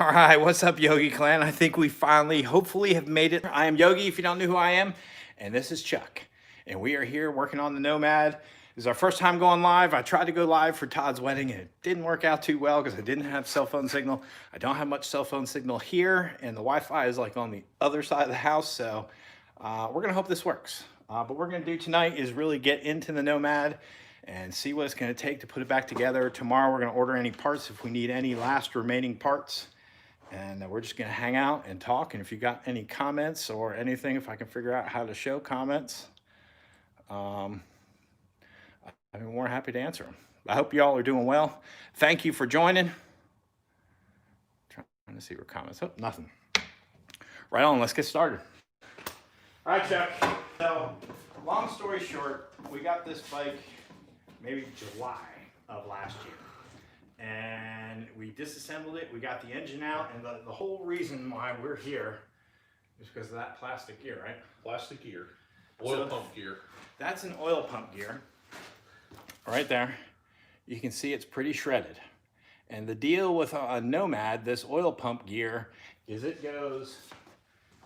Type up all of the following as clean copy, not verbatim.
All right, what's up, Yogi Clan? I think we finally, hopefully, have made it. I am Yogi, if you don't know who I am, and this is Chuck. And we are here working on the Nomad. This is our first time going live. I tried to go live for Todd's wedding, and it didn't work out too well because I didn't have cell phone signal. I don't have much cell phone signal here, and the Wi-Fi is like on the other side of the house, so we're gonna hope this works. But what we're gonna do tonight is really get into the Nomad and see what it's gonna take to put it back together. Tomorrow, we're gonna order any parts if we need any last remaining parts. And we're just gonna hang out and talk. And if you got any comments or anything, if I can figure out how to show comments, I'd be more happy to answer them. I hope y'all are doing well. Thank you for joining. Trying to see where comments, oh, nothing. Right on, let's get started. All right, Chuck. So, long story short, we got this bike maybe July of last year. And we disassembled it, we got the engine out, and the whole reason why we're here is because of that plastic gear, right? Plastic gear, oil pump gear. That's an oil pump gear, right there. You can see it's pretty shredded. And the deal with a Nomad, this oil pump gear, is it goes,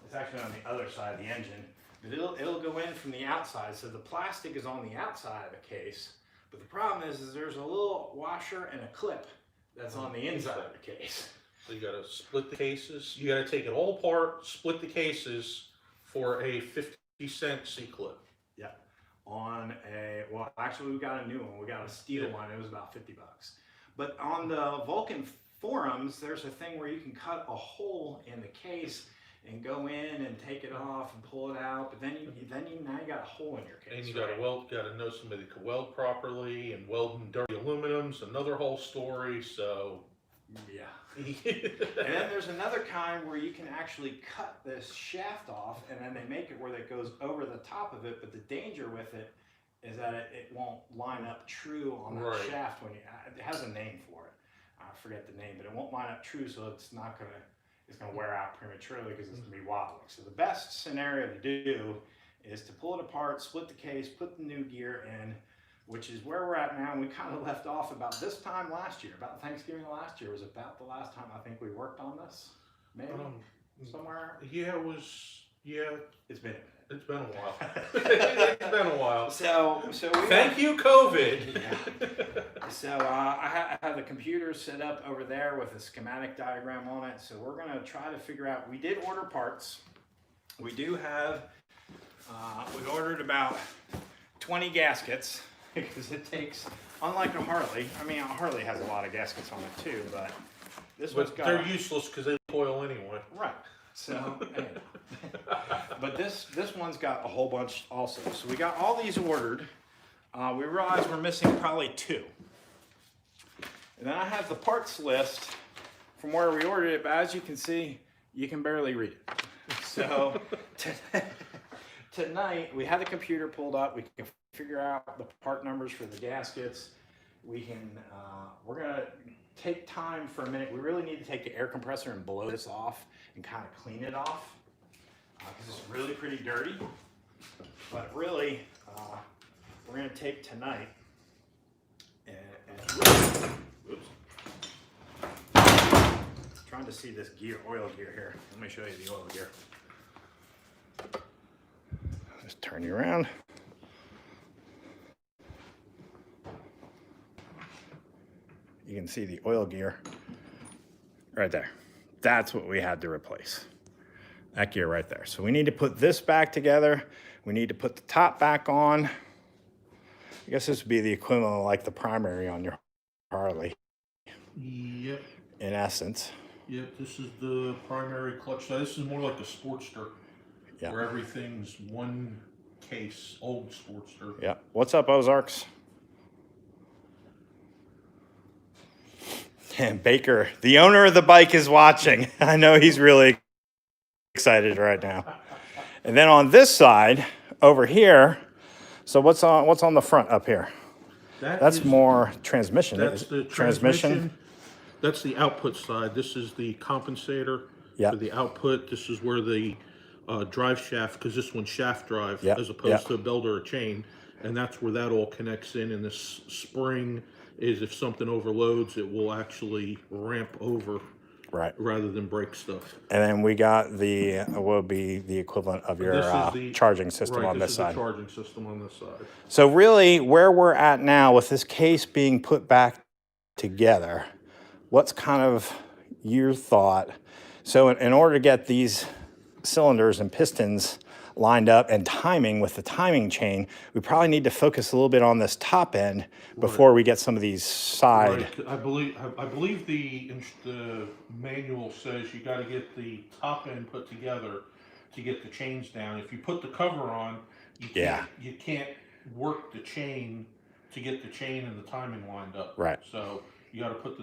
it's actually on the other side of the engine, but it'll go in from the outside, so the plastic is on the outside of the case. But the problem is there's a little washer and a clip that's on the inside of the case. So you gotta split the cases. You gotta take it all apart, split the cases for a 50-cent C-clip. Yeah. On a, well, actually we got a new one. We got a steel one. It was about 50 bucks. But on the Vulcan forums, there's a thing where you can cut a hole in the case and go in and take it off and pull it out, but then you now you got a hole in your case. And you gotta weld, gotta know somebody that can weld properly, and welding dirty aluminum's another whole story, so. Yeah. And then there's another kind where you can actually cut this shaft off, and then they make it where it goes over the top of it, but the danger with it is that it won't line up true on that shaft when you, it has a name for it. I forget the name, but it won't line up true, so it's not gonna, it's going to wear out prematurely because it's going to be wobbly. So the best scenario to do is to pull it apart, split the case, put the new gear in, which is where we're at now. And we kind of left off about this time last year, about Thanksgiving last year was about the last time I think we worked on this, maybe somewhere. Yeah, it was, yeah. It's been a minute. It's been a while. It's been a while. So we thank you, COVID. Yeah. So I have the computer set up over there with a schematic diagram on it. So we're gonna try to figure out, we did order parts. We do have, we ordered about 20 gaskets because it takes, unlike a Harley, I mean, a Harley has a lot of gaskets on it too, but this one's got. They're useless because they coil anyway. Right. So, anyway. But this one's got a whole bunch also. So we got all these ordered. We realized we're missing probably 2. And then I have the parts list from where we ordered it, but as you can see, you can barely read it. So tonight we had the computer pulled up. We can figure out the part numbers for the gaskets. We can, we're gonna take time for a minute. We really need to take the air compressor and blow this off and kind of clean it off because it's really pretty dirty. But really, we're going to take tonight and oops, trying to see this gear, oil gear here. Let me show you the oil gear. Just turn you around. You can see the oil gear right there. That's what we had to replace. That gear right there. So we need to put this back together. We need to put the top back on. I guess this would be the equivalent of like the primary on your Harley. Yep. In essence. Yep, this is the primary clutch side. This is more like a Sportster. Yeah. Where everything's one case, old Sportster. Yeah. What's up, Ozarks? And Baker, the owner of the bike, is watching. I know he's really excited right now. And then on this side, over here, so what's on the front up here? That's more transmission. That's the transmission. That's the output side. This is the compensator for the output. This is where the drive shaft, because this one's shaft drive as opposed to a belt or a chain. And that's where that all connects in. And this spring is, if something overloads, it will actually ramp over Right. rather than break stuff. And then we got the, will be the equivalent of your This is the charging system right, on this is side. the charging system on this side. So really where we're at now with this case being put back together, what's kind of your thought? So in order to get these cylinders and pistons lined up and timing with the timing chain, we probably need to focus a little bit on this top end before we get some of these side. Right. I believe the manual says you got to get the top end put together to get the chains down. If you put the cover on, you can't work the chain to get the chain and the timing lined up. Right. So you got to put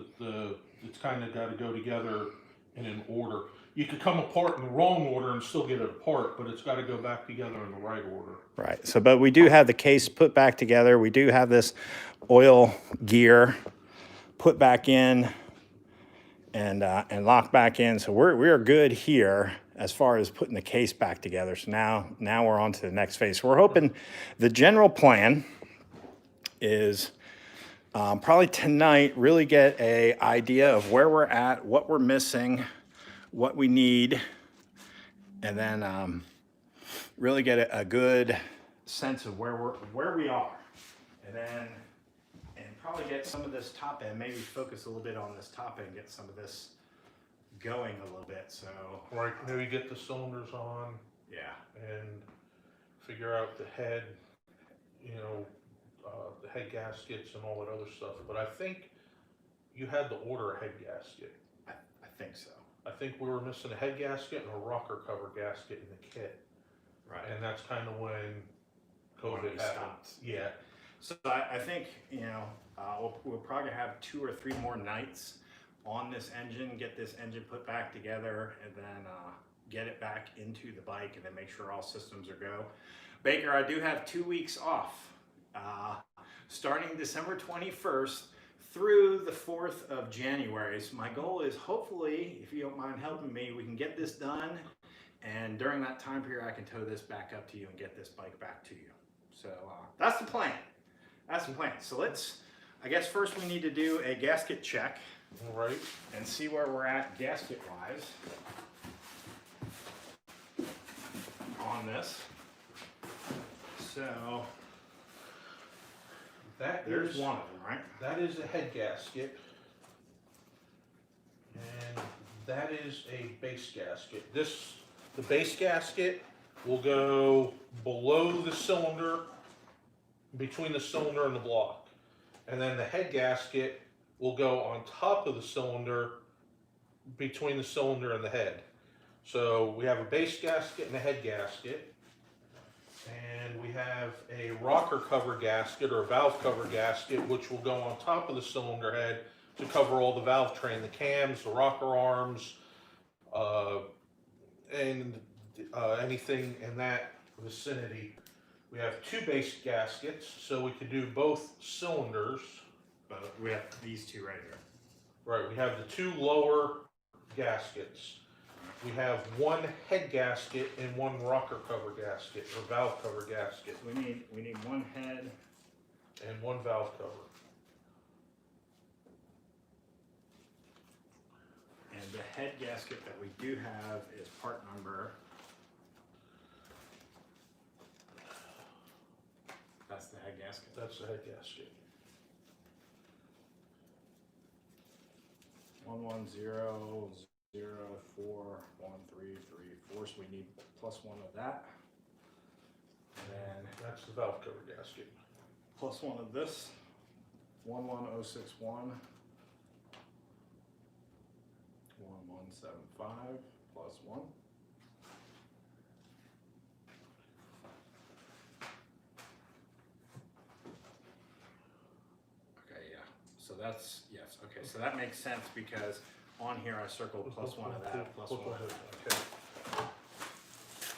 it's kind of got to go together in an order. You could come apart in the wrong order and still get it apart, but it's got to go back together in the right order. Right. So, but we do have the case put back together. We do have this oil gear put back in and locked back in. So we are good here as far as putting the case back together. So now we're on to the next phase. So we're hoping the general plan is probably tonight really get a idea of where we're at, what we're missing, what we need, and then really get a good sense of where we are, and probably get some of this top end, maybe focus a little bit on this top end, get some of this going a little bit. So right, maybe get the cylinders on, and figure out the head, the head gaskets and all that other stuff. But I think you had to order a head gasket. I think so. I think we were missing a head gasket and a rocker cover gasket in the kit. Right. And that's kind of when COVID happened. Yeah. So I think, we'll probably have 2 or 3 more nights on this engine, get this engine put back together, and then get it back into the bike, and then make sure all systems are go. Baker, I do have 2 weeks off, starting December 21st through the 4th of January. So my goal is, hopefully, if you don't mind helping me, we can get this done. And during that time period, I can tow this back up to you and get this bike back to you. So that's the plan. That's the plan. So I guess first we need to do a gasket check. All right. And see where we're at gasket-wise on this. So there's one of them, right? That is a head gasket. And that is a base gasket. The base gasket will go below the cylinder, between the cylinder and the block. And then the head gasket will go on top of the cylinder, between the cylinder and the head. So we have a base gasket and a head gasket. And we have a rocker cover gasket or a valve cover gasket, which will go on top of the cylinder head to cover all the valve train, the cams, the rocker arms, and anything in that vicinity. We have 2 base gaskets, so we could do both cylinders. But we have these 2 right here. Right, we have the 2 lower gaskets. We have 1 head gasket and 1 rocker cover gasket or valve cover gasket. So we need 1 head and 1 valve cover. And the head gasket that we do have is part number. That's the head gasket. That's the head gasket. 1100413334. So we need +1 of that. And then that's the valve cover gasket. +1 of this. 11061. 1175 +1. Okay, yeah. So that's, yes, okay. So that makes sense because on here I circled +1 of that, +1 of that. Okay.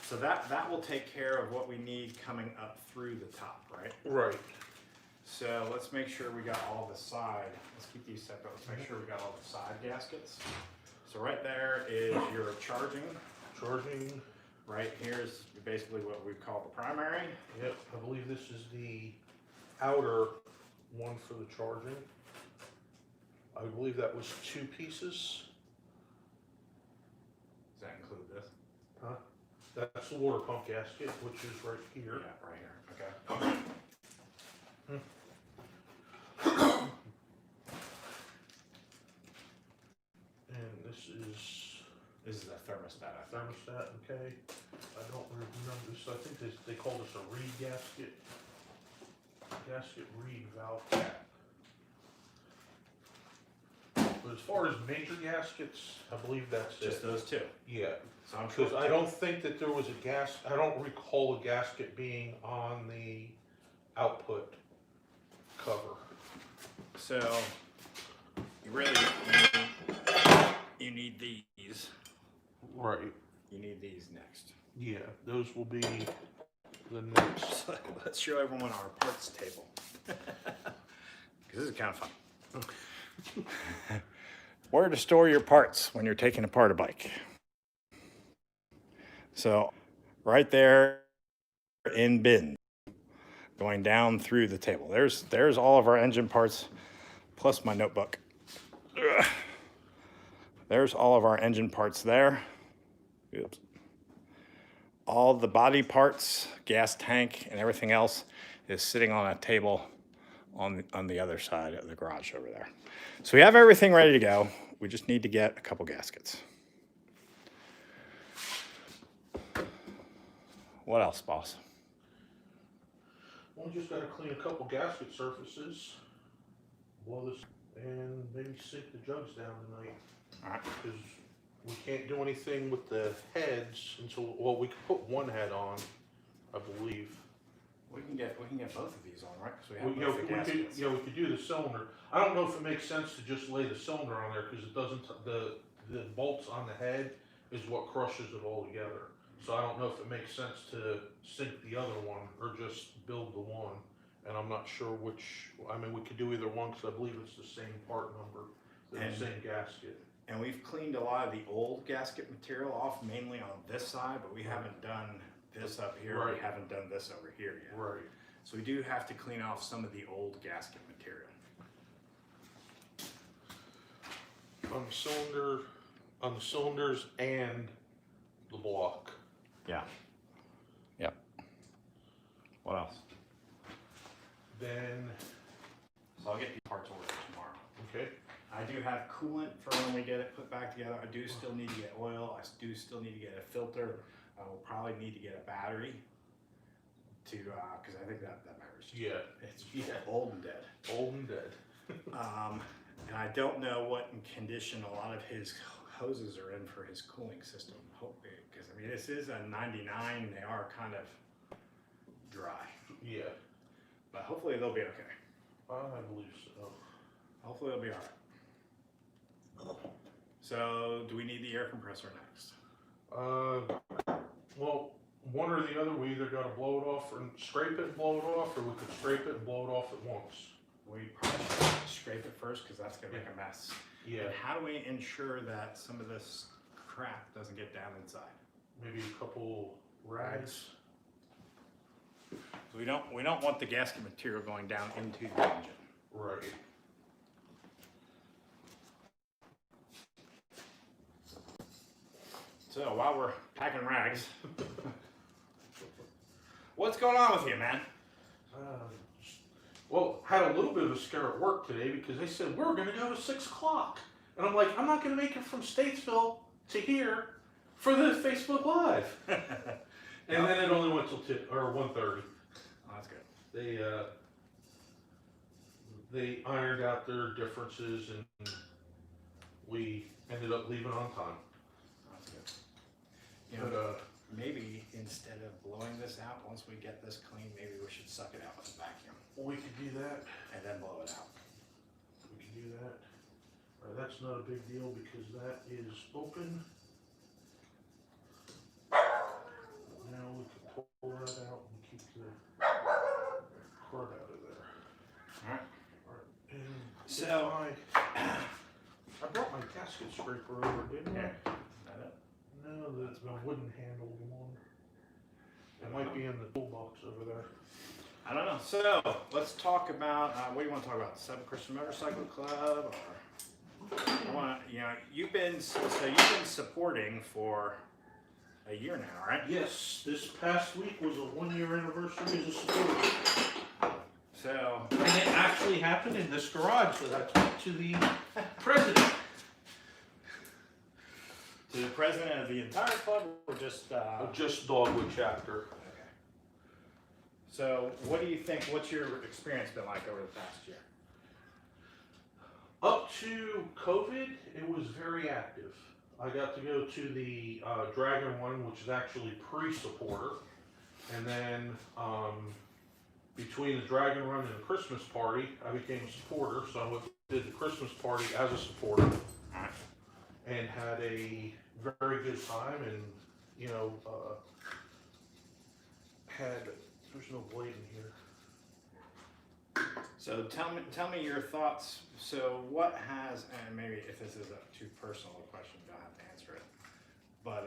So that will take care of what we need coming up through the top, right? Right. So let's make sure we got all the side. Let's keep these separate. Let's make sure we got all the side gaskets. So right there is your charging. Charging. Right here is basically what we call the primary. Yep, I believe this is the outer one for the charging. I believe that was 2 pieces. Huh? That's the water pump gasket, which is right here. Yeah, right here. Okay. And this is a thermostat, I think. thermostat, okay. I don't remember this. I think they call this a reed gasket. Gasket reed valve cap. But as far as major gaskets, I believe that's Just it. those two. Yeah. So I'm sure. Because I don't think that there was I don't recall a gasket being on the output cover. So you really you need these. Right. You need these next. Yeah, those will be the next. So let's show everyone our parts table. Because this is kind of fun. Where to store your parts when you're taking apart a bike. So right there in bin, going down through the table. There's all of our engine parts, plus my notebook. Ugh. There's all of our engine parts there. Oops. All the body parts, gas tank, and everything else is sitting on a table on the other side of the garage over there. So we have everything ready to go. We just need to get a couple gaskets. What else, boss? Well, we just gotta clean a couple gasket surfaces, blow this, and maybe sink the jugs down tonight. All right. Because we can't do anything with the heads until, well, we can put one head on, I believe. We can get both of these on, right? Because we have We, both the gaskets. we could do the cylinder. I don't know if it makes sense to just lay the cylinder on there because it doesn't, the bolts on the head is what crushes it all together. So I don't know if it makes sense to sink the other one or just build the one. And I'm not sure which, I mean, we could do either one because I believe it's the same part number, the same gasket. And we've cleaned a lot of the old gasket material off, mainly on this side, but we haven't done this up here. Right. We haven't done this over here yet. Right. So we do have to clean off some of the old gasket material. On the cylinders and the block. Yeah. Yep. What else? Then, So I'll get these parts ordered tomorrow. okay. I do have coolant for when we get it put back together. I do still need to get oil. I do still need to get a filter. I will probably need to get a battery to, because I think that battery's just old and dead. Old and dead. And I don't know what condition a lot of his hoses are in for his cooling system. Because I mean, this is a 99. They are kind of dry. Yeah. But hopefully they'll be okay. I believe so. Hopefully they'll be all right. So, do we need the air compressor next? Well, one or the other, we either gotta blow it off and scrape it and blow it off, or we could scrape it and blow it off at once. We probably should scrape it first because that's going to make a mess. Yeah. And how do we ensure that some of this crap doesn't get down inside? Maybe a couple rags. So we don't want the gasket material going down into the engine. Right. So while we're packing rags, what's going on with you, man? Well, had a little bit of a scare at work today because they said, we're going to go to 6 o'clock. And I'm like, I'm not going to make it from Statesville to here for the Facebook Live. And then it only went till 1:30. Oh, that's good. They ironed out their differences and we ended up leaving on time. That's good. You know, maybe instead of blowing this out, once we get this clean, maybe we should suck it out with a vacuum. We could do that. And then blow it out. We can do that. All right, that's not a big deal because that is open. Now we can pull that out and keep the cord out of there. All right. All right. And So I brought my gasket scraper over, didn't I? No, the wooden handled one. It might be in the toolbox over there. I don't know. So let's talk about what do you want to talk about? Seven Christian Motorcycle Club, or you've been supporting for a year now, right? Yes, this past week was a 1-year anniversary as a supporter. So, And it actually happened in this garage that I talked to the president. to the president of the entire club, or just Just Dogwood chapter. Okay. So, what do you think? What's your experience been like over the past year? Up to COVID, it was very active. I got to go to the Dragon one, which is actually pre-supporter. And then between the Dragon Run and the Christmas party, I became a supporter. So I did the Christmas party as a supporter and had a very good time. And, you know, there's no blade in here. So tell me your thoughts. So what has, and maybe if this is a too personal a question, you don't have to answer it. But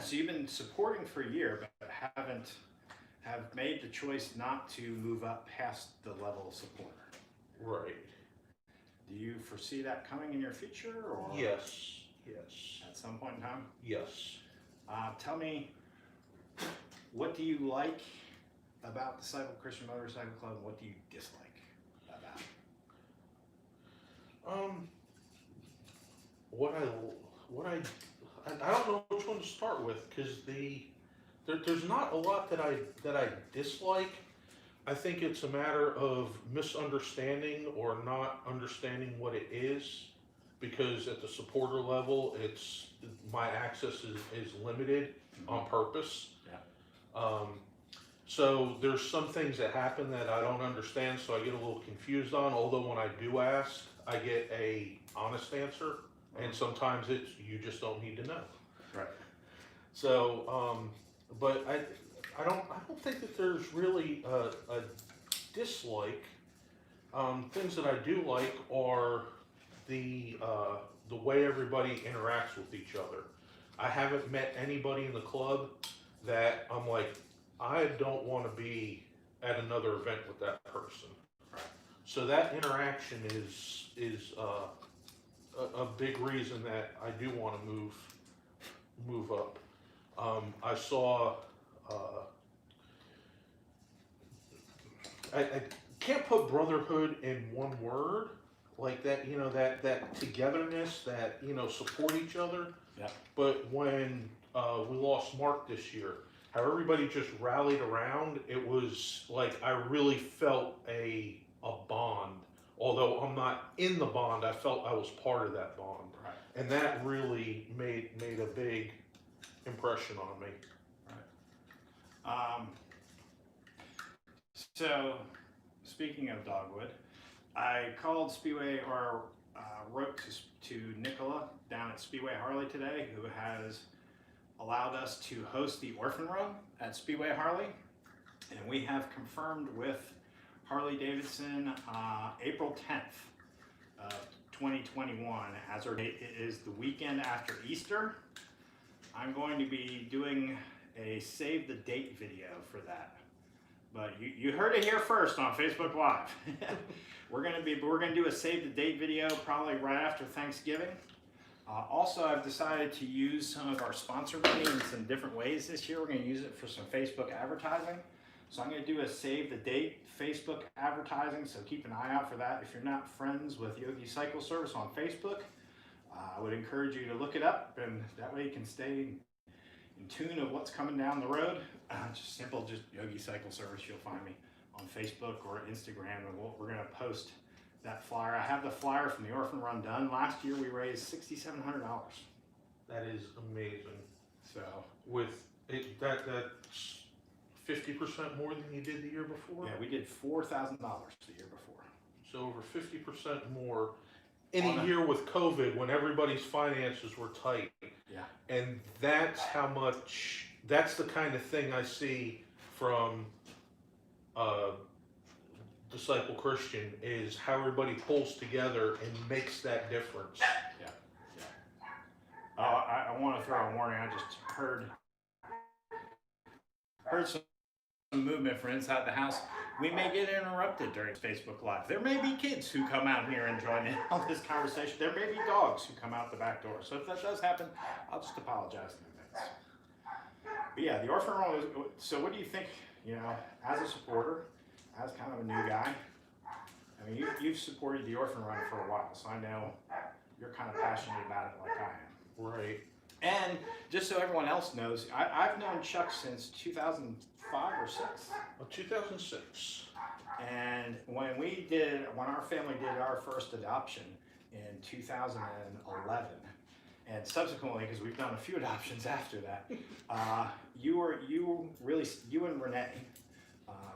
so you've been supporting for a year, but have made the choice not to move up past the level of supporter. Right. Do you foresee that coming in your future, or Yes. at some point in time? Yes. Tell me, what do you like about the Disciple Christian Motorcycle Club, and what do you dislike about it? I don't know which one to start with, because there's not a lot that I dislike. I think it's a matter of misunderstanding or not understanding what it is, because at the supporter level, my access is limited on purpose. Yeah. So there's some things that happen that I don't understand, so I get a little confused on, although when I do ask, I get a honest answer, and sometimes it's, you just don't need to know. Right. So, but I don't think that there's really a dislike. Things that I do like are the way everybody interacts with each other. I haven't met anybody in the club that I'm like, I don't want to be at another event with that person. Right. So that interaction is a big reason that I do want to move up. I saw I can't put brotherhood in one word, like that, you know, that togetherness, that, you know, support each other. Yeah. But when we lost Mark this year, how everybody just rallied around, it was like I really felt a bond. Although I'm not in the bond, I felt I was part of that bond. Right. And that really made a big impression on me. Right. So, speaking of Dogwood, I called Speedway, or wrote to Nicola down at Speedway Harley today, who has allowed us to host the Orphan Run at Speedway Harley, and we have confirmed with Harley Davidson April 10th of 2021 as our date. It is the weekend after Easter. I'm going to be doing a save the date video for that, but you heard it here first on Facebook Live. we're gonna do a save the date video probably right after Thanksgiving. Also, I've decided to use some of our sponsor money in some different ways this year. We're going to use it for some Facebook advertising. So I'm going to do a save the date Facebook advertising, so keep an eye out for that. If you're not friends with Yogi Cycle Service on Facebook, I would encourage you to look it up, and that way you can stay in tune of what's coming down the road. Just Yogi Cycle Service, you'll find me on Facebook or Instagram, and we're going to post that flyer. I have the flyer from the Orphan Run done. Last year we raised $6,700. That is amazing. So with it, that's 50% more than you did the year before. Yeah, we did $4,000 the year before. So over 50% more in a year with COVID, when everybody's finances were tight. Yeah. And that's how much. That's the kind of thing I see from Disciple Christian, is how everybody pulls together and makes that difference. Yeah, yeah. I want to throw a warning. I just heard some movement from inside the house. we may get interrupted during Facebook Live. There may be kids who come out here and join in on this conversation. There may be dogs who come out the back door. So if that does happen, I'll just apologize in advance. But yeah, the orphan run. So what do you think? You know, as a supporter, as kind of a new guy. I mean, you've supported the orphan run for a while, so I know you're kind of passionate about it like I am. Right. And just so everyone else knows, I've known Chuck since 2005 or 6. 2006. And when our family did our first adoption in 2011, and subsequently, because we've done a few adoptions after that, you and Renee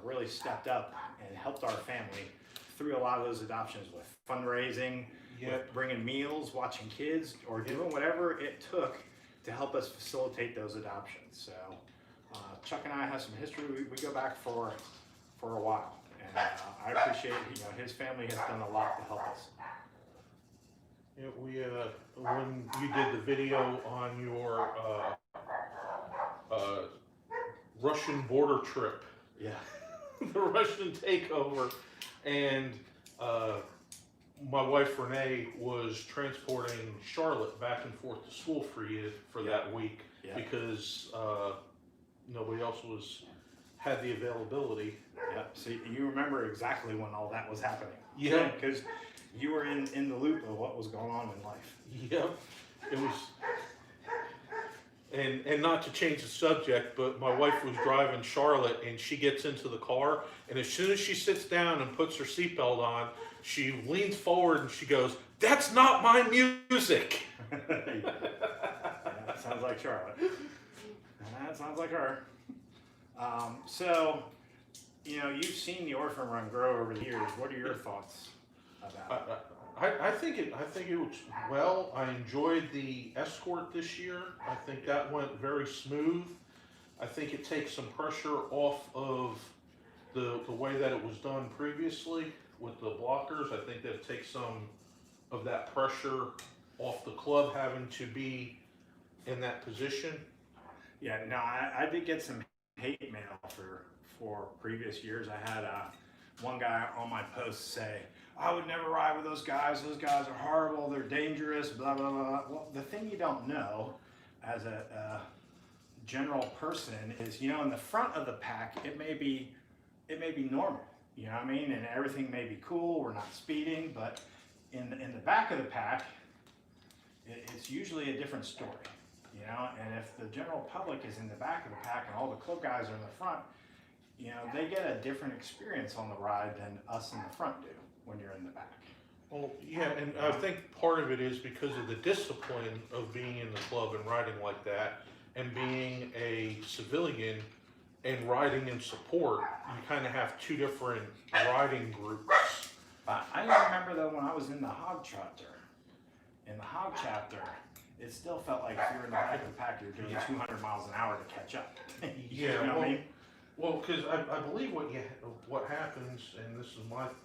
really stepped up and helped our family through a lot of those adoptions with fundraising, with bringing meals, watching kids, or doing whatever it took to help us facilitate those adoptions. So Chuck and I have some history. We go back for a while, and I appreciate his family has done a lot to help us. Yeah, when you did the video on your Russian border trip, yeah, the Russian takeover, and my wife Renee was transporting Charlotte back and forth to school for you for that week because nobody else had the availability. Yeah, so you remember exactly when all that was happening. Yeah, because you were in the loop of what was going on in life. Yep, it was. And not to change the subject, but my wife was driving Charlotte, and she gets into the car, and as soon as she sits down and puts her seatbelt on, she leans forward and she goes, "That's not my music." That sounds like Charlotte. That sounds like her. So, you've seen the orphan run grow over the years. What are your thoughts about it? I think it was well. I enjoyed the escort this year. I think that went very smooth. I think it takes some pressure off of the way that it was done previously with the blockers. I think that takes some of that pressure off the club having to be in that position. Yeah, no, I did get some hate mail for previous years. I had one guy on my post say, "I would never ride with those guys. Those guys are horrible. They're dangerous, blah, blah, blah." Well, the thing you don't know as a general person is, in the front of the pack, it may be normal, you know what I mean? And everything may be cool. We're not speeding, but in the back of the pack, it's usually a different story, and if the general public is in the back of the pack and all the club guys are in the front, they get a different experience on the ride than us in the front do when you're in the back. Well, yeah, and I think part of it is because of the discipline of being in the club and riding like that, and being a civilian and riding in support. You kind of have two different riding groups. I remember though when I was in the hog chapter. In the hog chapter, it still felt like if you were in the back of the pack, you're doing 200 miles an hour to catch up. You know what I mean? Well, because I believe what happens, and this is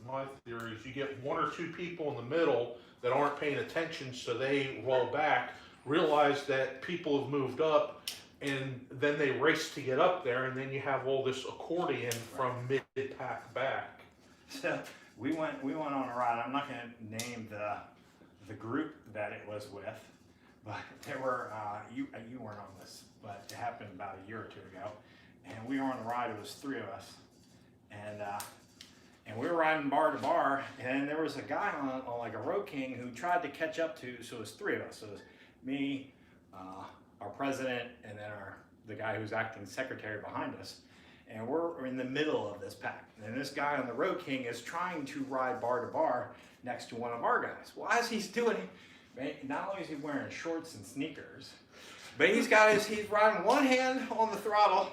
my theory, is you get one or two people in the middle that aren't paying attention, so they roll back, realize that people have moved up, and then they race to get up there, and then you have all this accordion from mid-pack back. So we went on a ride. I'm not going to name the group that it was with, but there were you weren't on this, but it happened about a year or two ago. And we were on the ride. It was 3 of us, and we were riding bar to bar. And there was a guy on like a Road King who tried to catch up to. So it was 3 of us. So it was me, our president, and then the guy who was acting secretary behind us. And we're in the middle of this pack. And this guy on the Road King is trying to ride bar to bar next to one of our guys. Well, as he's doing it, not only is he wearing shorts and sneakers, but he's riding one hand on the throttle,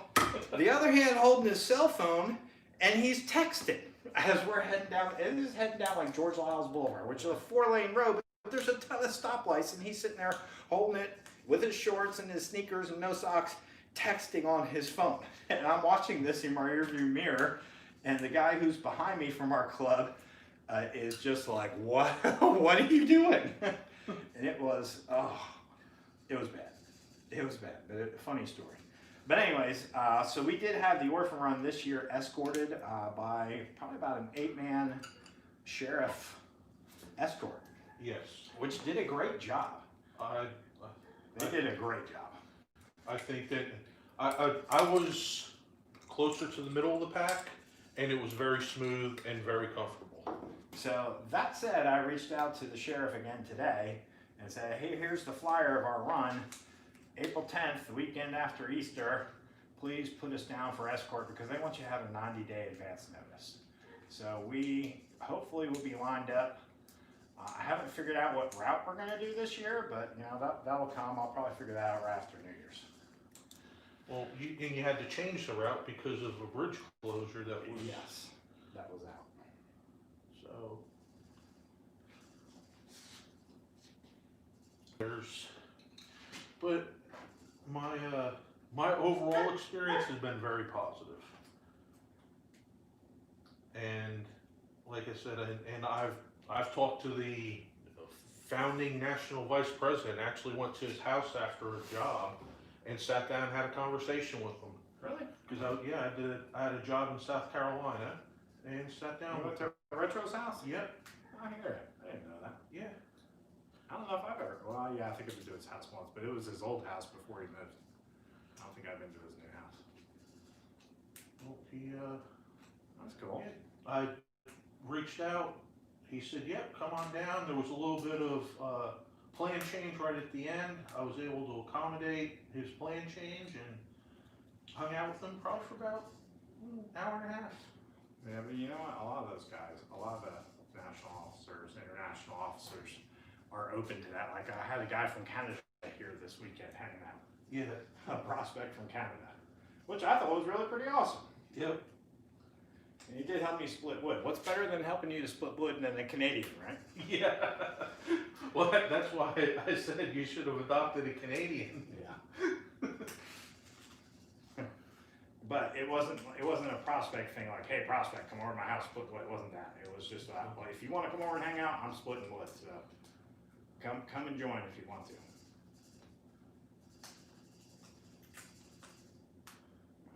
the other hand holding his cell phone, and he's texting as we're heading down. And this is heading down like George Lyles Boulevard, which is a 4-lane road, but there's a ton of stoplights, and he's sitting there holding it with his shorts and his sneakers and no socks, texting on his phone. And I'm watching this in my rearview mirror, and the guy who's behind me from our club is just like, "What? What are you doing?" And it was bad. It was bad, but a funny story. But anyways, so we did have the orphan run this year escorted by probably about an 8-man sheriff escort. Yes. Which did a great job. They did a great job. I think that I was closer to the middle of the pack, and it was very smooth and very comfortable. So that said, I reached out to the sheriff again today and said, hey, here's the flyer of our run. April 10th, the weekend after Easter, please put us down for escort because they want you to have a 90-day advance notice. So we hopefully will be lined up. I haven't figured out what route we're going to do this year, but that'll come. I'll probably figure that out right after New Year's. Well, you had to change the route because of a bridge closure that was... Yes, that was out. So... But my overall experience has been very positive. And like I said, and I've talked to the founding national vice president, actually went to his house after his job and sat down and had a conversation with him. Really? Because I had a job in South Carolina and sat down You went to Retro's house? Yep. I hear it. I didn't know that. Yeah. I don't know if I've ever, well, yeah, I think I've been to his house once, but it was his old house before he moved. I don't think I've been to his new house. Well, That's cool. yeah, I reached out. He said, yep, come on down. There was a little bit of plan change right at the end. I was able to accommodate his plan change and hung out with him probably for about an hour and a half. Yeah, but you know what? A lot of those guys, a lot of the national officers, international officers are open to that. Like I had a guy from Canada here this weekend hanging out. Yeah. A prospect from Canada, which I thought was really pretty awesome. Yep. And he did help me split wood. What's better than helping you to split wood than a Canadian, right? Yeah. Well, that's why I said you should have adopted a Canadian. Yeah. But it wasn't a prospect thing like, hey, prospect, come over to my house, split wood. It wasn't that. It was just well, if you want to come over and hang out, I'm splitting wood. So come and join if you want to.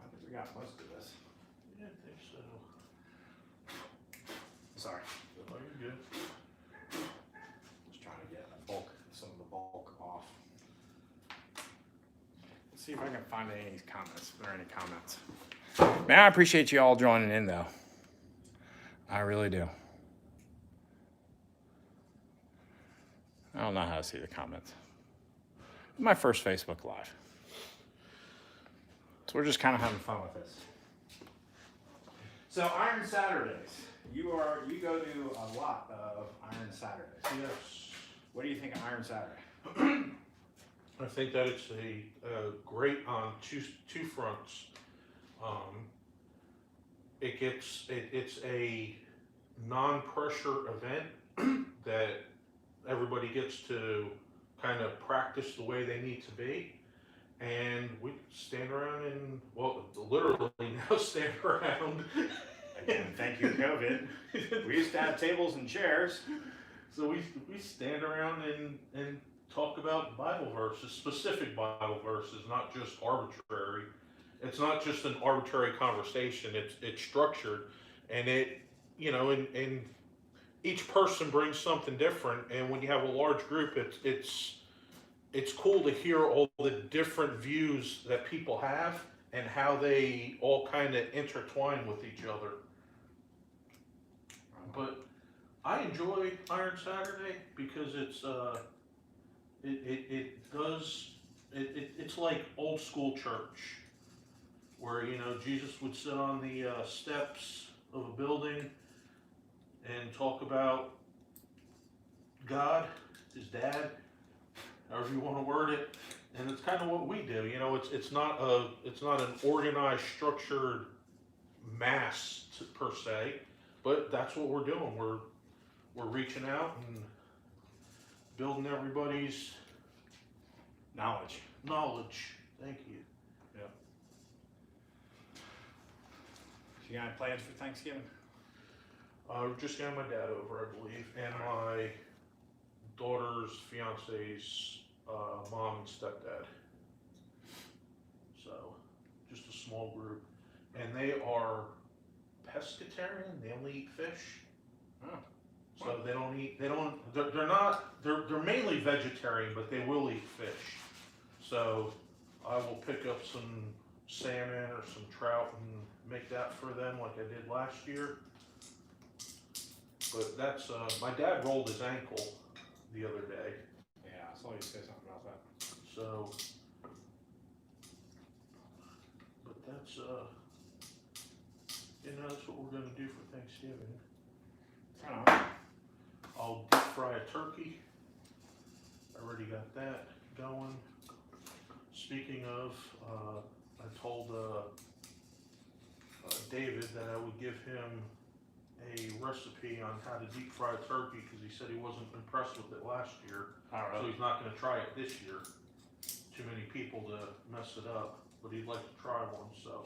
I think we got most of this. Yeah, I think so. Sorry. Oh, you're good. Just trying to get some of the bulk off. Let's see if I can find any comments. If there are any comments. Man, I appreciate you all joining in though. I really do. I don't know how to see the comments. My first Facebook Live. So we're just kind of having fun with this. So Iron Saturdays. You go to a lot of Iron Saturdays. Yes. What do you think of Iron Saturday? I think that it's a great on two fronts. It's a non-pressure event that everybody gets to kind of practice the way they need to be, and we stand around and literally now stand around. Again, thank you, COVID. We used to have tables and chairs. So we stand around and talk about Bible verses, specific Bible verses, not just arbitrary. It's not just an arbitrary conversation. It's structured, and and each person brings something different. And when you have a large group, it's cool to hear all the different views that people have and how they all kind of intertwine with each other. But I enjoy Iron Saturday because it's like old school church, where Jesus would sit on the steps of a building and talk about God, his dad, however you want to word it, and it's kind of what we do. It's not an organized, structured mass per se, but that's what we're doing. We're reaching out and building everybody's Knowledge. Thank you. Yeah. You got any plans for Thanksgiving? We're just getting my dad over, I believe, and my daughter's fiance's mom and stepdad. So. just a small group, and they are pescatarian. They only eat fish. Oh. So they don't eat. They're not. They're mainly vegetarian, but they will eat fish. So I will pick up some salmon or some trout and make that for them, like I did last year. But that's my dad rolled his ankle the other day. Yeah, I saw you say something about that. So, but that's that's what we're gonna do for Thanksgiving. Right on. I'll deep fry a turkey. I already got that going. Speaking of, I told David that I would give him a recipe on how to deep fry a turkey because he said he wasn't impressed with it last year. So he's not going to try it this year. Too many people to mess it up, but he'd like to try one. So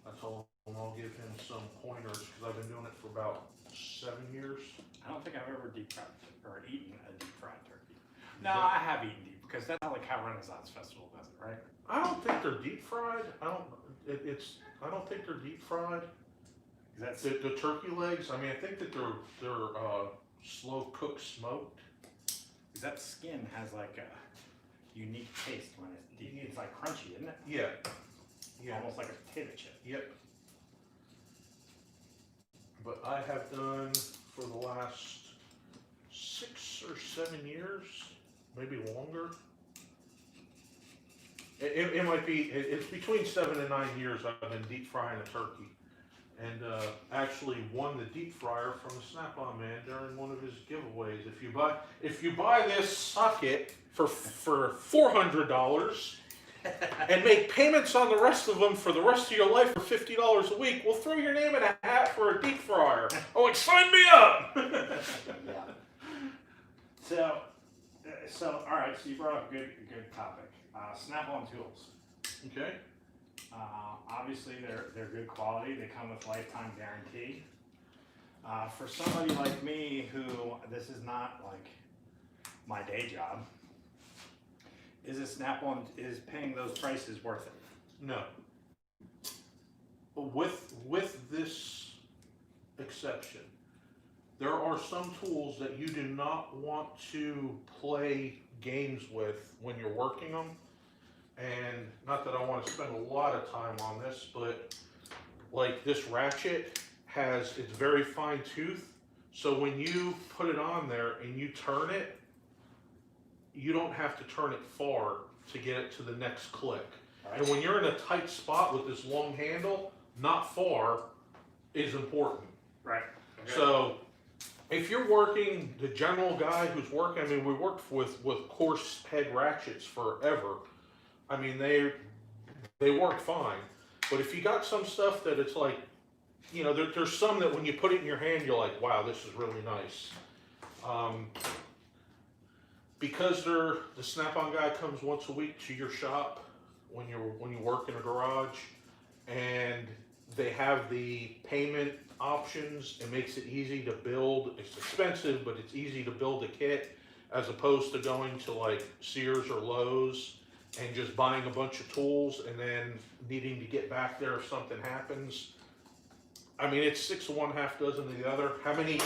I told him I'll give him some pointers because I've been doing it for about 7 years. I don't think I've ever deep fried or eaten a deep fried turkey. No, I have eaten deep because that's not like how Renaissance Festival does it, right? I don't think they're deep fried. I don't think they're deep fried. The turkey legs. I mean, I think that they're slow cooked smoked. Because that skin has like a unique taste when it's deep. It's like crunchy, isn't it? Yeah. Yeah. Almost like a potato chip. Yep. But I have done for the last 6 or 7 years, maybe longer. It might be. It's between 7 and 9 years I've been deep frying a turkey. And actually won the deep fryer from the Snap-on man during one of his giveaways. If you buy this socket for $400 and make payments on the rest of them for the rest of your life for $50 a week, we'll throw your name in a hat for a deep fryer. I'm like, sign me up. Yeah. So all right. So you brought up a good topic. Snap-on tools. Okay. Obviously, they're good quality. They come with lifetime guarantee. For somebody like me who this is not like my day job, is paying those prices worth it? No. With this exception, there are some tools that you do not want to play games with when you're working them. And not that I want to spend a lot of time on this, but like this ratchet it's very fine tooth. So when you put it on there and you turn it, you don't have to turn it far to get it to the next click. Right. And when you're in a tight spot with this long handle, not far is important. Right. Okay. So if you're working, the general guy who's working, I mean, we worked with coarse head ratchets forever. I mean, they work fine, but if you got some stuff that it's like, there's some that when you put it in your hand, you're like, wow, this is really nice. Because the Snap-on guy comes once a week to your shop when you work in a garage, and they have the payment options. It makes it easy to build. It's expensive, but it's easy to build a kit as opposed to going to like Sears or Lowe's and just buying a bunch of tools and then needing to get back there if something happens. I mean, it's 6 of one, half dozen of the other. How many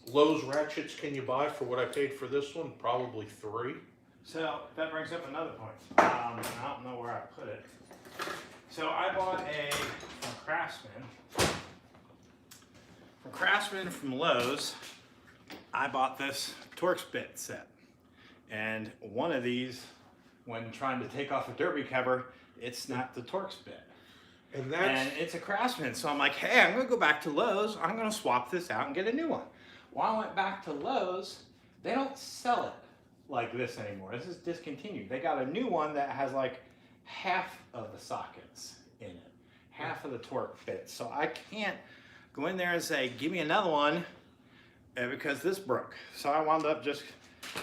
Lowe's ratchets can you buy for what I paid for this one? Probably 3. So that brings up another point. I don't know where I put it. So I bought from Craftsman from Lowe's. I bought this Torx bit set, and one of these, when trying to take off a derby cover, it snapped the Torx bit. And it's a Craftsman, so I'm like, hey, I'm gonna go back to Lowe's. I'm gonna swap this out and get a new one. Well, I went back to Lowe's. They don't sell it like this anymore. This is discontinued. They got a new one that has like half of the sockets in it, half of the torque bits. So I can't go in there and say, give me another one because this broke. So I wound up just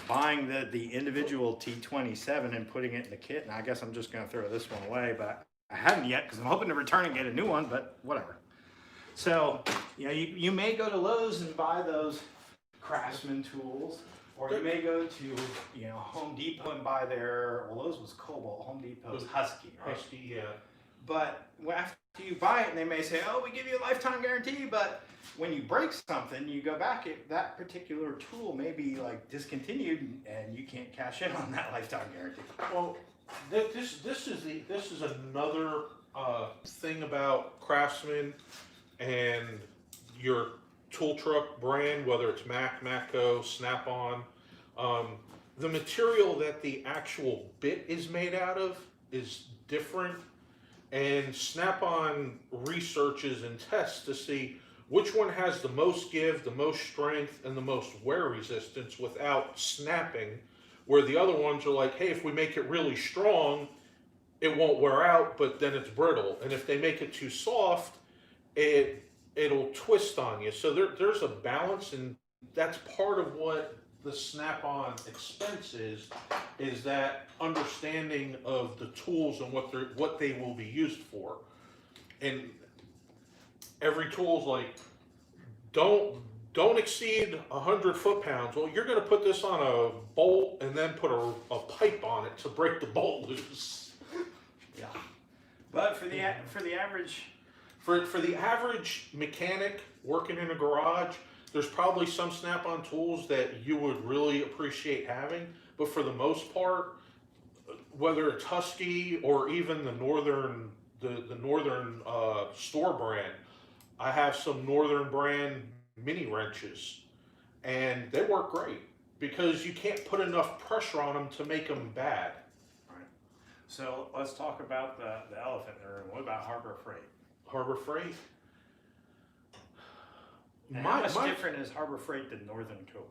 buying the individual T27 and putting it in the kit. And I guess I'm just gonna throw this one away, but I haven't yet because I'm hoping to return and get a new one, but whatever. So, you may go to Lowe's and buy those Craftsman tools. Or you may go to, Home Depot and buy their, well, Lowe's was Cobalt, Home Depot was Husky, right? Husky, yeah. But after you buy it, they may say, oh, we give you a lifetime guarantee, but when you break something, you go back, that particular tool may be like discontinued and you can't cash in on that lifetime guarantee. Well, this is another thing about Craftsman and your tool truck brand, whether it's Matco, Snap-on. The material that the actual bit is made out of is different, and Snap-on researches and tests to see which one has the most give, the most strength, and the most wear resistance without snapping, where the other ones are like, hey, if we make it really strong, it won't wear out, but then it's brittle. And if they make it too soft, it'll twist on you. So there's a balance, and that's part of what the Snap-on expense is that understanding of the tools and what they will be used for. And every tool's like, don't exceed 100 foot-pounds. Well, you're going to put this on a bolt and then put a pipe on it to break the bolt loose. Yeah, but for the average. For the average mechanic working in a garage, there's probably some Snap-on tools that you would really appreciate having, but for the most part, whether it's Husky or even the Northern store brand, I have some Northern brand mini wrenches, and they work great because you can't put enough pressure on them to make them bad. Right. So let's talk about the elephant in the room. What about Harbor Freight? Harbor Freight. And how much different is Harbor Freight than Northern Tool?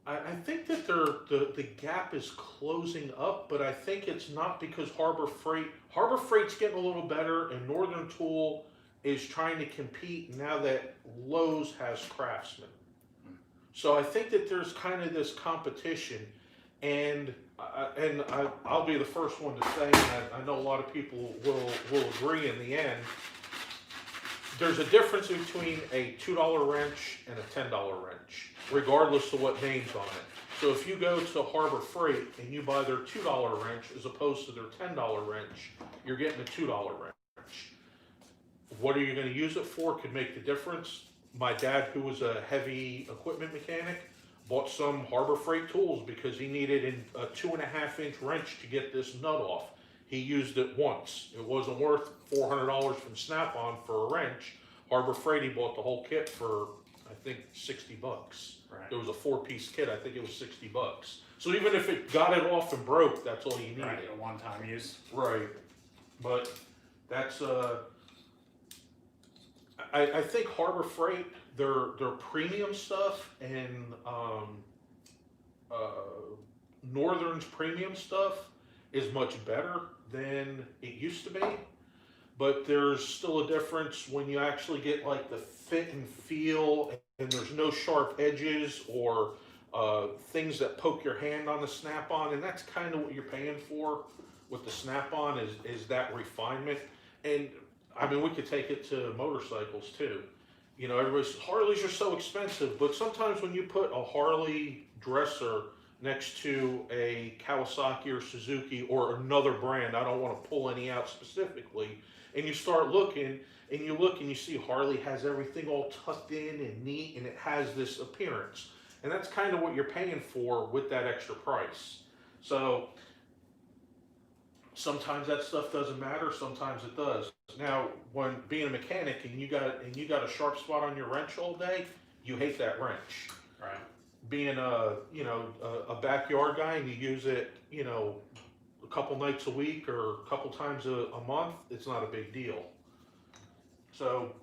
I think that the gap is closing up, but I think it's not because Harbor Freight's getting a little better, and Northern Tool is trying to compete now that Lowe's has Craftsman. So I think that there's kind of this competition, and I'll be the first one to say, and I know a lot of people will agree in the end, there's a difference between a $2 wrench and a $10 wrench, regardless of what name's on it. So if you go to Harbor Freight and you buy their $2 wrench as opposed to their $10 wrench, you're getting a $2 wrench. What are you going to use it for could make the difference. My dad, who was a heavy equipment mechanic, bought some Harbor Freight tools because he needed a 2.5-inch wrench to get this nut off. He used it once. It wasn't worth $400 from Snap-on for a wrench. Harbor Freight, he bought the whole kit for, I think, $60. Right. There was a 4-piece kit. I think it was $60. So even if it got it off and broke, that's all you needed. Right, a one-time use. Right. But that's I think Harbor Freight, their premium stuff and Northern's premium stuff is much better than it used to be, but there's still a difference when you actually get like the fit and feel, and there's no sharp edges or things that poke your hand on the Snap-on, and that's kind of what you're paying for with the Snap-on is that refinement. And I mean, we could take it to motorcycles too. You know, Harleys are so expensive, but sometimes when you put a Harley dresser next to a Kawasaki or Suzuki or another brand, I don't want to pull any out specifically, and you start looking, and you look and you see Harley has everything all tucked in and neat, and it has this appearance. And that's kind of what you're paying for with that extra price. So sometimes that stuff doesn't matter, sometimes it does. Now, when being a mechanic and you got a sharp spot on your wrench all day, you hate that wrench. Right. Being a backyard guy and you use it, a couple nights a week or a couple times a month, it's not a big deal. So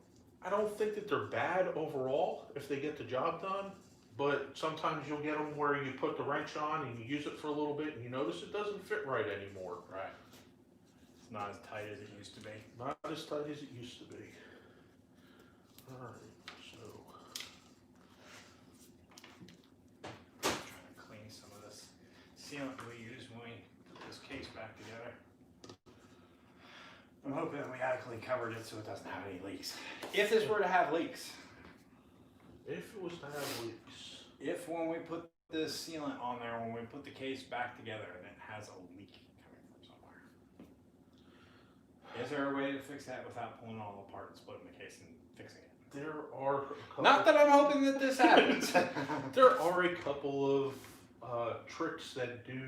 I don't think that they're bad overall if they get the job done, but sometimes you'll get them where you put the wrench on and you use it for a little bit and you notice it doesn't fit right anymore. Right. It's not as tight as it used to be. Not as tight as it used to be. All right, so. I'm trying to clean some of this sealant we used when we put this case back together. I'm hoping we adequately covered it so it doesn't have any leaks. If this were to have leaks. If it was to have leaks. If when we put this sealant on there when we put the case back together and it has a leak coming from somewhere. Is there a way to fix that without pulling it all apart and splitting the case and fixing it? There are a couple. Not that I'm hoping that this happens. There are a couple of tricks that do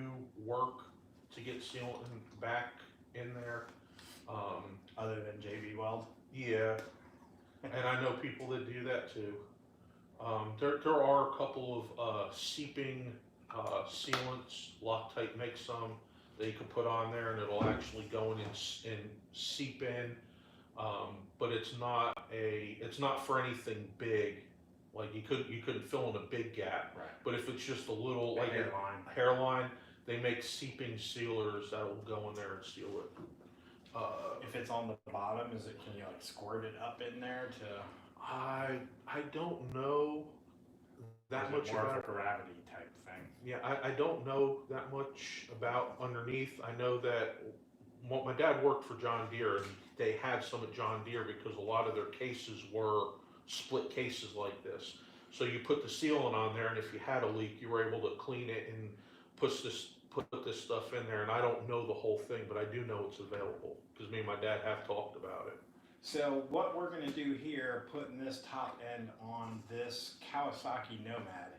work to get sealant back in there. Other than JB Weld? Yeah, and I know people that do that too. There are a couple of seeping sealants. Loctite makes some that you can put on there, and it'll actually go in and seep in. But it's not for anything big. Like you couldn't fill in a big gap. Right. But if it's just a little like hairline. a hairline, they make seeping sealers that will go in there and seal it. If it's on the bottom, can you like squirt it up in there to? I don't know that much more about of a gravity type thing. Yeah, I don't know that much about underneath. I know that my dad worked for John Deere, and they had some at John Deere because a lot of their cases were split cases like this. So you put the sealant on there, and if you had a leak, you were able to clean it and put this stuff in there. And I don't know the whole thing, but I do know it's available because me and my dad have talked about it. So what we're going to do here, putting this top end on this Kawasaki Nomad,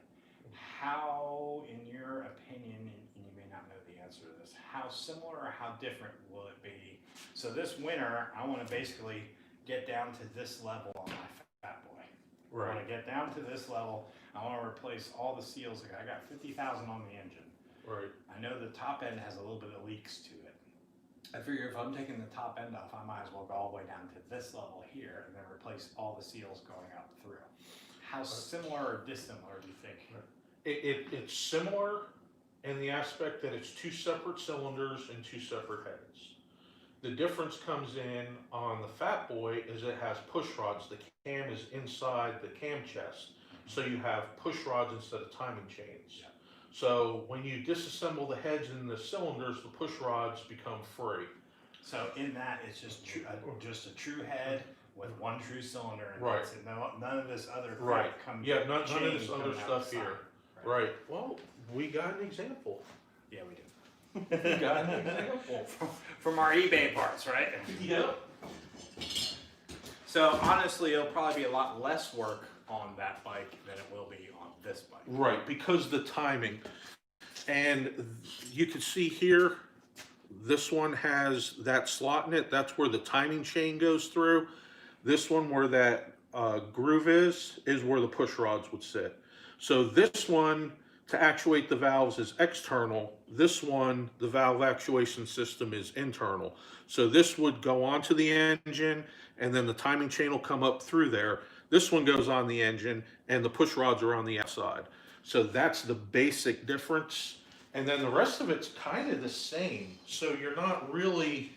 how, in your opinion, and you may not know the answer to this, how similar or how different will it be? So this winter, I want to basically get down to this level on my Fat Boy. Right. I want to get down to this level. I want to replace all the seals. I got 50,000 on the engine. Right. I know the top end has a little bit of leaks to it. I figure if I'm taking the top end off, I might as well go all the way down to this level here and then replace all the seals going up through. How similar or dissimilar do you think? It's similar in the aspect that it's two separate cylinders and two separate heads. The difference comes in on the Fat Boy is it has push rods. The cam is inside the cam chest. So you have push rods instead of timing chains. Yeah. So when you disassemble the heads and the cylinders, the push rods become free. So in that, it's just a true head with one true cylinder, and right. That's it. None of this other crap right. comes. Yeah, none of this other stuff here. Right. Well, we got an example. Yeah, we do. We got an example from our eBay parts, right? Yep. So honestly, it'll probably be a lot less work on that bike than it will be on this bike. Right, because the timing. And you can see here, this one has that slot in it. That's where the timing chain goes through. This one where that groove is where the push rods would sit. So this one, to actuate the valves, is external. This one, the valve actuation system, is internal. So this would go onto the engine, and then the timing chain will come up through there. This one goes on the engine, and the push rods are on the outside. So that's the basic difference. And then the rest of it's kind of the same. So you're not really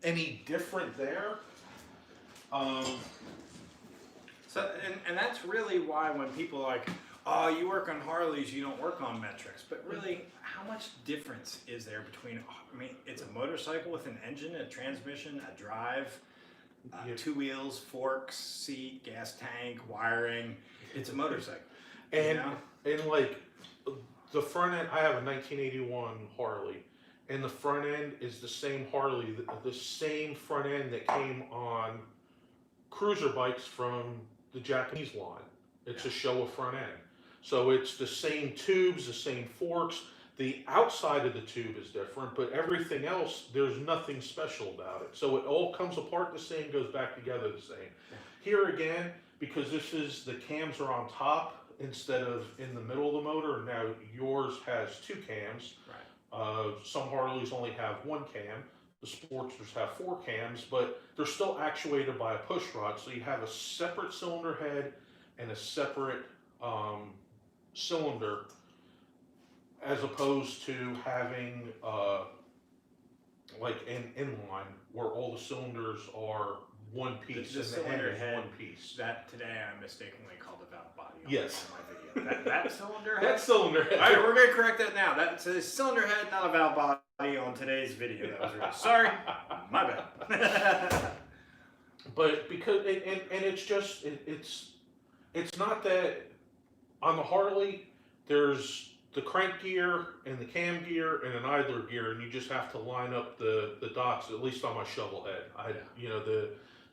any different there. So, and that's really why when people are like, oh, you work on Harleys, you don't work on metrics. But really, how much difference is there between, I mean, it's a motorcycle with an engine, a transmission, a drive, two wheels, forks, seat, gas tank, wiring. It's a motorcycle. And like the front end, I have a 1981 Harley, and the front end is the same Harley, the same front end that came on cruiser bikes from the Japanese line. It's a Showa front end. So it's the same tubes, the same forks. The outside of the tube is different, but everything else, there's nothing special about it. So it all comes apart the same, goes back together the same. Here again, because this is, the cams are on top instead of in the middle of the motor, now yours has two cams. Right. Some Harleys only have one cam. The Sportsters have four cams, but they're still actuated by a push rod. So you have a separate cylinder head and a separate cylinder, as opposed to having like an inline where all the cylinders are one piece The and the cylinder head is one piece. That today I mistakenly called a valve body on, Yes. on my video. That cylinder head? That cylinder head. All right, we're going to correct that now. That's a cylinder head, not a valve body on today's video. That was really sorry. My bad. But because and it's just it's not that On the Harley, there's the crank gear and the cam gear and an idler gear, and you just have to line up the dots. At least on my shovel head,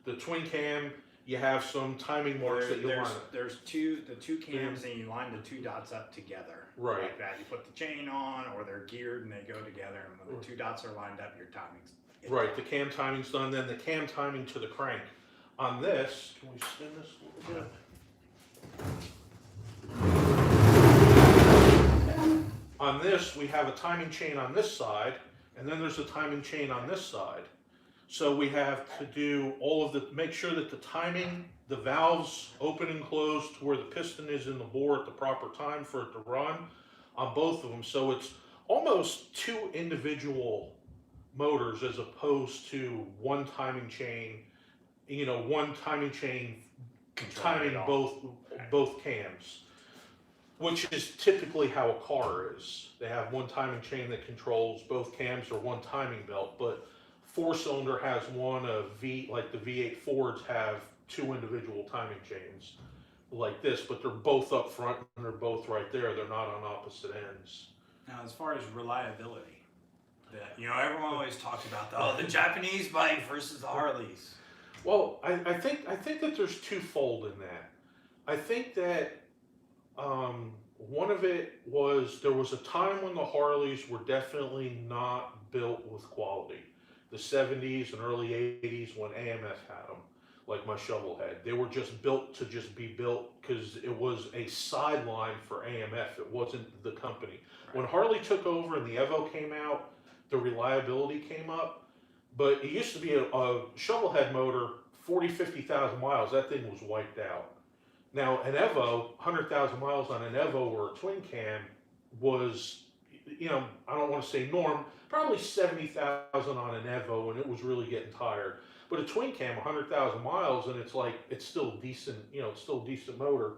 the twin cam, you have some timing marks that you line up. There's the two cams, and you line the two dots up together. Right. Like that. You put the chain on, or they're geared and they go together. And when the two dots are lined up, your timing's right. The cam timing's done. Then the cam timing to the crank. On this, can we spin this a little bit? On this, we have a timing chain on this side, and then there's a timing chain on this side. So we have to do all of make sure that the timing, the valves open and close to where the piston is in the bore at the proper time for it to run on both of them. So it's almost two individual motors as opposed to one timing chain, one timing chain timing both cams, which is typically how a car is. They have one timing chain that controls both cams or one timing belt, but four-cylinder has one. Like the V8 Fords have two individual timing chains like this, but they're both up front and they're both right there. They're not on opposite ends. Now, as far as reliability, everyone always talks about the Japanese bike versus the Harleys. Well, I think that there's twofold in that. I think that one of it was there was a time when the Harleys were definitely not built with quality. The 70s and early 80s when AMF had them, like my shovel head. They were just built to just be built because it was a sideline for AMF. It wasn't the company. Right. When Harley took over and the Evo came out, the reliability came up. But it used to be a shovel head motor, 40, 50,000 miles. That thing was wiped out. Now, an Evo, 100,000 miles on an Evo or a twin cam was, I don't want to say norm, probably 70,000 on an Evo, and it was really getting tired. But a twin cam, 100,000 miles, and it's still decent, it's still a decent motor.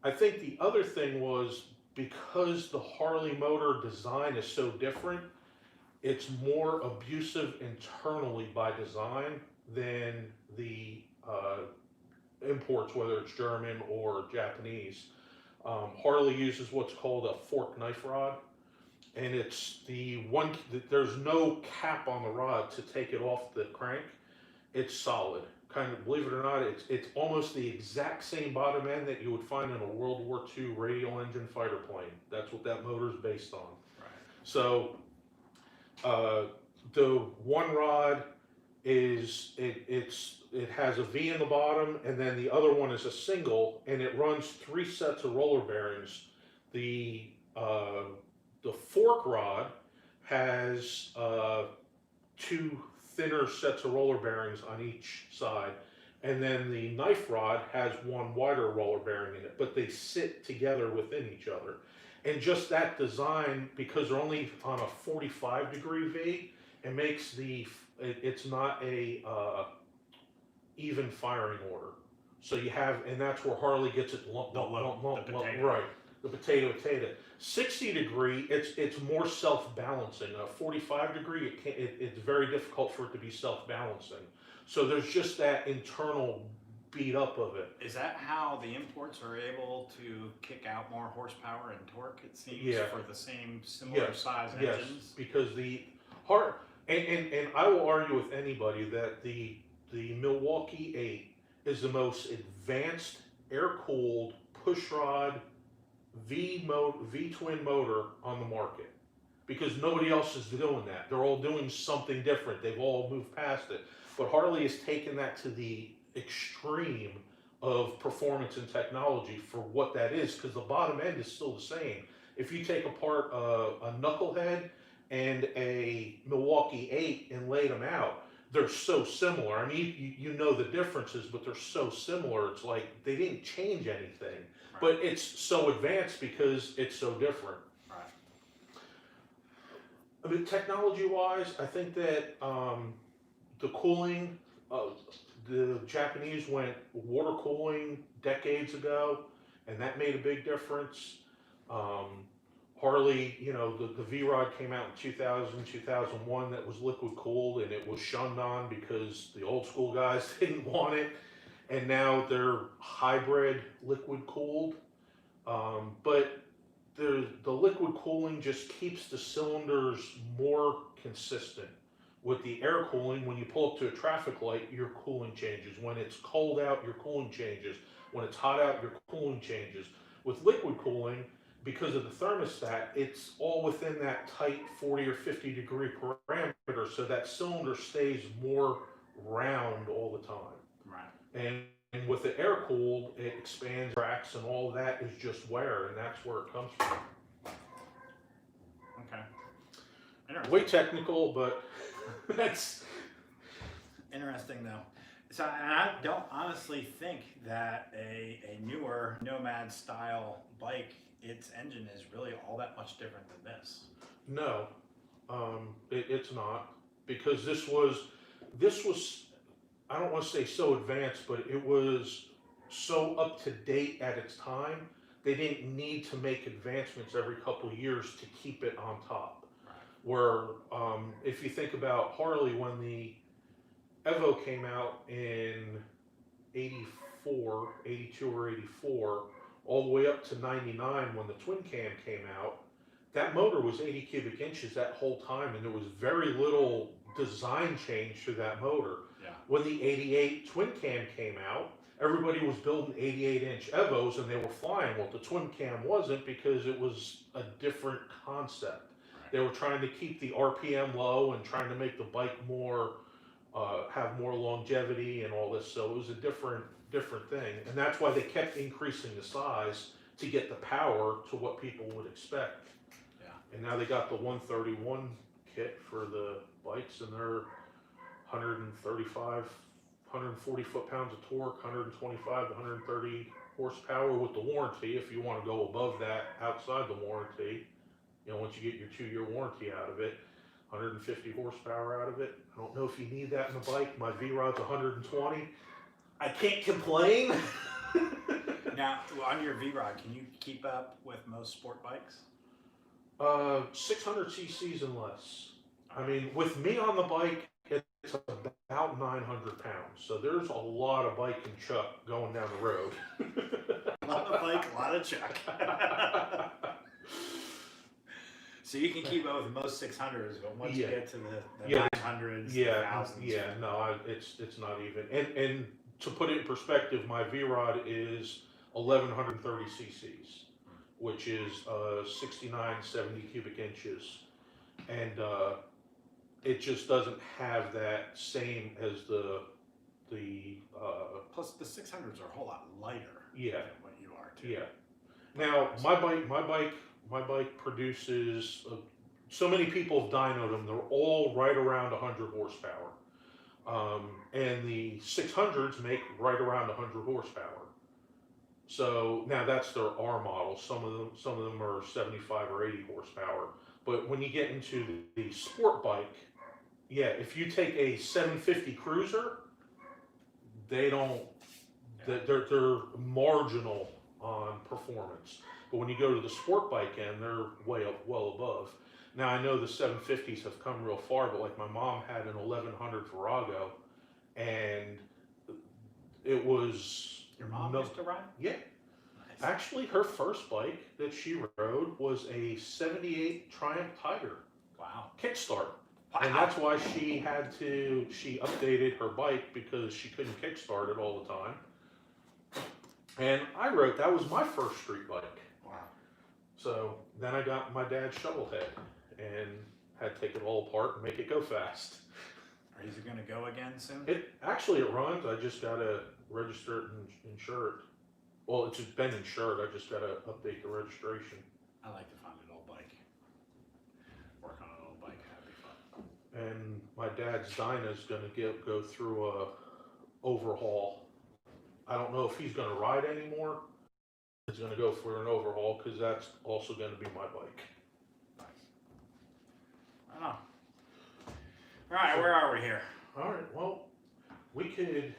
I think the other thing was because the Harley motor design is so different, it's more abusive internally by design than the imports, whether it's German or Japanese. Harley uses what's called a fork knife rod, and it's there's no cap on the rod to take it off the crank. It's solid. Kind of, believe it or not, it's almost the exact same bottom end that you would find in a World War II radial engine fighter plane. That's what that motor is based on. Right. So the one rod is it has a V in the bottom, and then the other one is a single, and it runs 3 sets of roller bearings. The fork rod has 2 thinner sets of roller bearings on each side, and then the knife rod has 1 wider roller bearing in it, but they sit together within each other. And just that design, because they're only on a 45-degree V, it makes it's not a even firing order. So you have, and that's where Harley gets it lump, right, the potato. 60-degree, it's more self-balancing. A 45-degree, it's very difficult for it to be self-balancing. So there's just that internal beat up of it. Is that how the imports are able to kick out more horsepower and torque, it seems, for the same similar size engines? Yes, because the and I will argue with anybody that the Milwaukee 8 is the most advanced air-cooled pushrod V-twin motor on the market, because nobody else is doing that. They're all doing something different. They've all moved past it. But Harley has taken that to the extreme of performance and technology for what that is, because the bottom end is still the same. If you take apart a knucklehead and a Milwaukee 8 and laid them out, they're so similar. I mean, you know the differences, but they're so similar. It's like they didn't change anything. Right. But it's so advanced because it's so different. Right. I mean, technology-wise, I think that the cooling, the Japanese went water cooling decades ago, and that made a big difference. Harley, the V-Rod came out in 2000, 2001, that was liquid cooled, and it was shunned on because the old school guys didn't want it. And now they're hybrid liquid cooled. But the liquid cooling just keeps the cylinders more consistent. With the air cooling, when you pull up to a traffic light, your cooling changes. When it's cold out, your cooling changes. When it's hot out, your cooling changes. With liquid cooling, because of the thermostat, it's all within that tight 40 or 50 degree parameter, so that cylinder stays more round all the time. Right. And with the air cooled, it expands, cracks, and all that is just wear, and that's where it comes from. Okay. Interesting. Way technical, but that's Interesting though. So, and I don't honestly think that a newer Nomad style bike, its engine is really all that much different than this. no, it's not, because this was I don't want to say so advanced, but it was so up to date at its time. They didn't need to make advancements every couple of years to keep it on top. Right. Where if you think about Harley, when the Evo came out in 84, 82 or 84, all the way up to 99 when the twin cam came out, that motor was 80 cubic inches that whole time, and there was very little design change to that motor. Yeah. When the 88 twin cam came out, everybody was building 88-inch Evos and they were flying. Well, the twin cam wasn't, because it was a different concept. Right. They were trying to keep the RPM low and trying to make the bike more have more longevity and all this, so it was a different thing, and that's why they kept increasing the size to get the power to what people would expect. Yeah. And now they got the 131 kit for the bikes, and they're 135, 140 foot-pounds of torque, 125 to 130 horsepower with the warranty. If you want to go above that outside the warranty, once you get your 2-year warranty out of it, 150 horsepower out of it. I don't know if you need that in a bike. My V-Rod's 120. I can't complain. Now, on your V-Rod, can you keep up with most sport bikes? 600 cc's and less. I mean, with me on the bike, it's about 900 pounds. So there's a lot of bike and chuck going down the road. A lot of bike, a lot of chuck. So you can keep up with most 600s, but once you get to the 900s, the 1000s. It's not even. And to put it in perspective, my V-Rod is 1130 cc's, which is 69, 70 cubic inches, and it just doesn't have that same as the plus the 600s are a whole lot lighter. Yeah. Than what you are too. Yeah. Now my bike produces, so many people have dynoed them, they're all right around 100 horsepower. And the 600s make right around 100 horsepower. So now that's their R model. Some of them are 75 or 80 horsepower. But when you get into the sport bike, yeah, if you take a 750 Cruiser, they're marginal on performance. But when you go to the sport bike end, they're way up, well above. Now I know the 750s have come real far, but like my mom had an 1100 Virago, and it was. Your mom used to ride? Yeah. Nice. Actually, her first bike that she rode was a 78 Triumph Tiger. Wow. Kickstart. Wow. And that's why she updated her bike, because she couldn't kickstart it all the time. And that was my first street bike. Wow. So then I got my dad's shovelhead and had to take it all apart and make it go fast. Is it going to go again soon? It runs. I just got to register it and insure it. Well, it's just been insured. I just got to update the registration. I like to find an old bike. Work on an old bike. That'd be fun. And my dad's Dyna's going to go through a overhaul. I don't know if he's going to ride anymore. He's going to go for an overhaul, because that's also going to be my bike. Nice. I know. All right, where are we here? All right, well, we could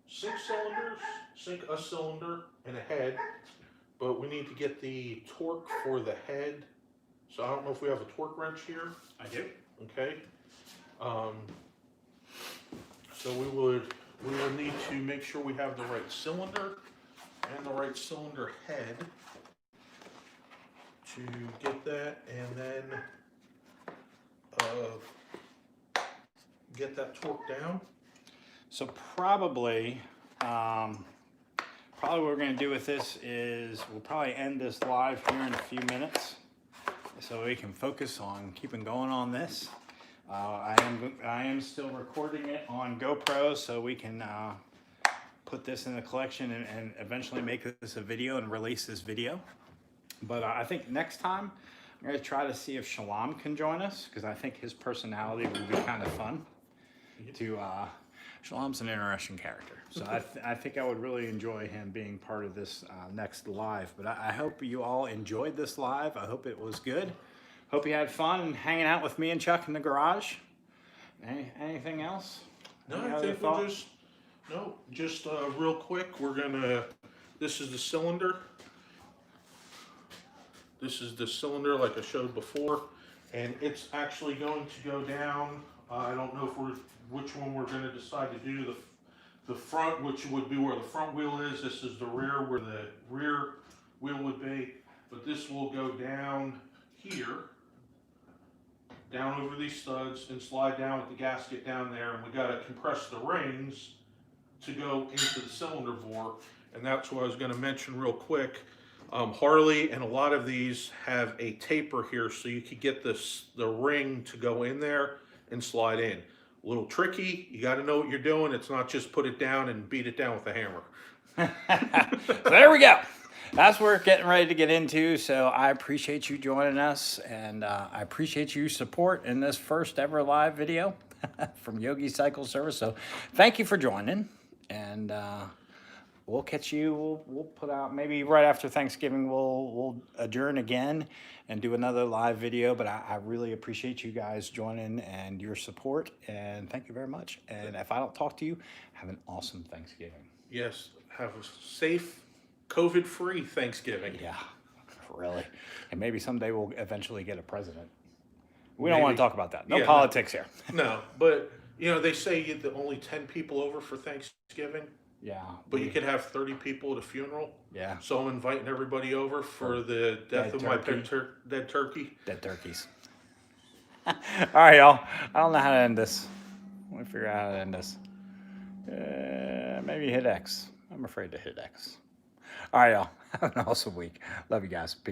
sync cylinders, sync a cylinder and a head, but we need to get the torque for the head. So I don't know if we have a torque wrench here. I do. Okay. So we will need to make sure we have the right cylinder and the right cylinder head to get that, and then get that torque down. So probably what we're going to do with this is we'll probably end this live here in a few minutes so we can focus on keeping going on this. I am still recording it on GoPro so we can put this in the collection and eventually make this a video and release this video. But I think next time I'm going to try to see if Shalom can join us, because I think his personality would be kind of fun. Shalom's an interesting character, so I think I would really enjoy him being part of this next live. But I hope you all enjoyed this live. I hope it was good. Hope you had fun hanging out with me and Chuck in the garage. Anything else? No, I think we'll just real quick, we're gonna, this is the cylinder. This is the cylinder like I showed before, and it's actually going to go down. I don't know which one we're going to decide to do. The front, which would be where the front wheel is. This is the rear, where the rear wheel would be. But this will go down here, down over these studs, and slide down with the gasket down there. And we got to compress the rings to go into the cylinder bore. And that's what I was going to mention real quick. Harley and a lot of these have a taper here, so you could get the ring to go in there and slide in. A little tricky. You got to know what you're doing. It's not just put it down and beat it down with a hammer. So there we go. That's what we're getting ready to get into. So I appreciate you joining us, and I appreciate your support in this first ever live video from Yogi Cycle Service. So thank you for joining, and we'll catch you. We'll put out maybe right after Thanksgiving. We'll adjourn again and do another live video. But I really appreciate you guys joining and your support. And thank you very much. And if I don't talk to you, have an awesome Thanksgiving. Yes, have a safe, COVID-free Thanksgiving. Yeah, really. And maybe someday we'll eventually get a president. We don't want to talk about that. No politics here. No, but you know they say only 10 people over for Thanksgiving. Yeah. But you could have 30 people at a funeral. Yeah. So I'm inviting everybody over for the death of my dead turkey. Dead turkeys. All right, y'all. I don't know how to end this. Let me figure out how to end this. Maybe hit X. I'm afraid to hit X. All right, y'all. Have an awesome week. Love you guys. Peace.